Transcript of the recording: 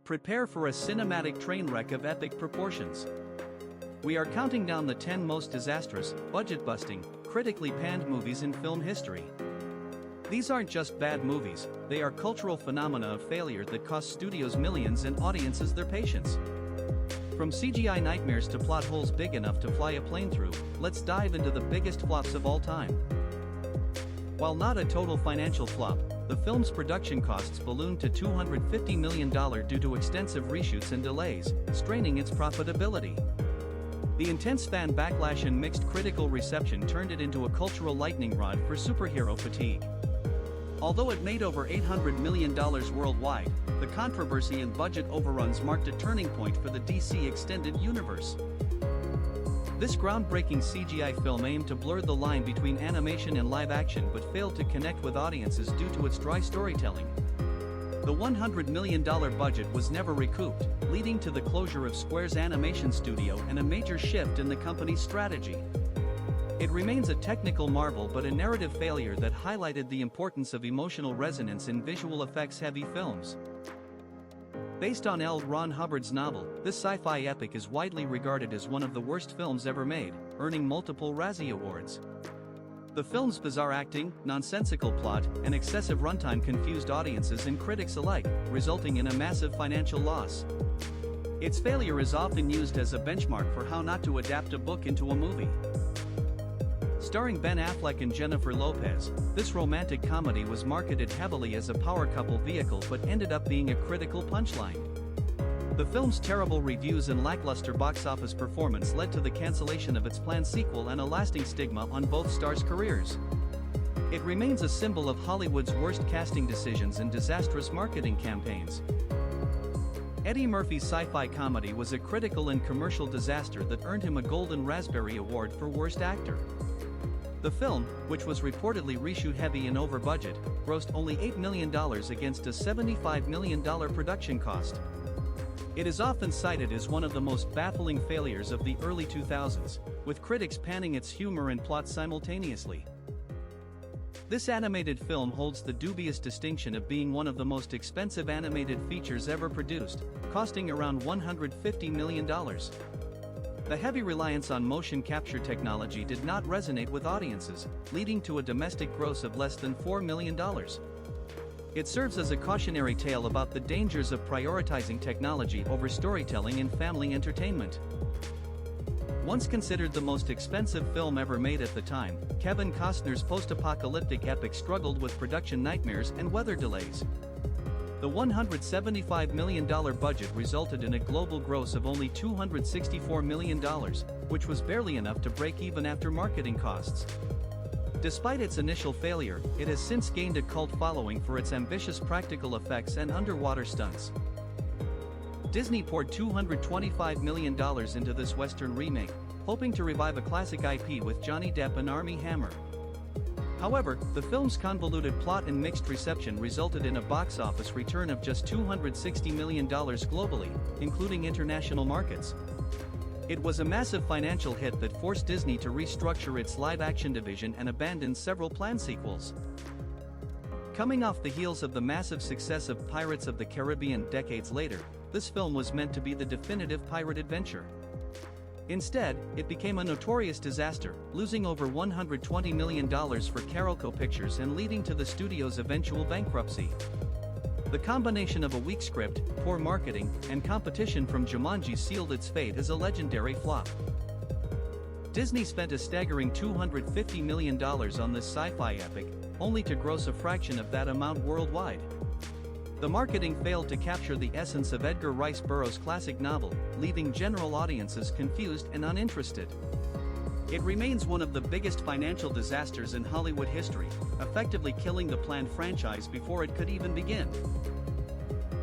Prepare for a cinematic train wreck of epic proportions. We are counting down the 10 most disastrous, budget-busting, critically panned movies in film history. These aren't just bad movies, they are cultural phenomena of failure that cost studios millions and audiences their patience. From CGI nightmares to plot holes big enough to fly a plane through, let's dive into the biggest flops of all time. While not a total financial flop, the film's production costs ballooned to $250 million due to extensive reshoots and delays, straining its profitability. The intense fan backlash and mixed critical reception turned it into a cultural lightning rod for superhero fatigue. Although it made over $800 million worldwide, the controversy and budget overruns marked a turning point for the DC Extended Universe. This groundbreaking CGI film aimed to blur the line between animation and live action but failed to connect with audiences due to its dry storytelling. The $100 million budget was never recouped, leading to the closure of Square's animation studio and a major shift in the company's strategy. It remains a technical marvel but a narrative failure that highlighted the importance of emotional resonance in visual effects-heavy films. Based on L. Ron Hubbard's novel, this sci-fi epic is widely regarded as one of the worst films ever made, earning multiple Razzie Awards. The film's bizarre acting, nonsensical plot, and excessive runtime confused audiences and critics alike, resulting in a massive financial loss. Its failure is often used as a benchmark for how not to adapt a book into a movie. Starring Ben Affleck and Jennifer Lopez, this romantic comedy was marketed heavily as a power couple vehicle but ended up being a critical punchline. The film's terrible reviews and lackluster box office performance led to the cancellation of its planned sequel and a lasting stigma on both stars' careers. It remains a symbol of Hollywood's worst casting decisions and disastrous marketing campaigns. Eddie Murphy's sci-fi comedy was a critical and commercial disaster that earned him a Golden Raspberry Award for Worst Actor. The film, which was reportedly reshoot-heavy and over-budget, grossed only $8 million against a $75 million production cost. It is often cited as one of the most baffling failures of the early 2000s, with critics panning its humor and plot simultaneously. This animated film holds the dubious distinction of being one of the most expensive animated features ever produced, costing around $150 million. The heavy reliance on motion capture technology did not resonate with audiences, leading to a domestic gross of less than $4 million. It serves as a cautionary tale about the dangers of prioritizing technology over storytelling in family entertainment. Once considered the most expensive film ever made at the time, Kevin Costner's post-apocalyptic epic struggled with production nightmares and weather delays. The $175 million budget resulted in a global gross of only $264 million, which was barely enough to break even after marketing costs. Despite its initial failure, it has since gained a cult following for its ambitious practical effects and underwater stunts. Disney poured $225 million into this Western remake, hoping to revive a classic IP with Johnny Depp and Armie Hammer. However, the film's convoluted plot and mixed reception resulted in a box office return of just $260 million globally, including international markets. It was a massive financial hit that forced Disney to restructure its live-action division and abandon several planned sequels. Coming off the heels of the massive success of Pirates of the Caribbean decades later, this film was meant to be the definitive pirate adventure. Instead, it became a notorious disaster, losing over $120 million for Carolco Pictures and leading to the studio's eventual bankruptcy. The combination of a weak script, poor marketing, and competition from Jumanji sealed its fate as a legendary flop. Disney spent a staggering $250 million on this sci-fi epic, only to gross a fraction of that amount worldwide. The marketing failed to capture the essence of Edgar Rice Burroughs' classic novel, leaving general audiences confused and uninterested. It remains one of the biggest financial disasters in Hollywood history, effectively killing the planned franchise before it could even begin.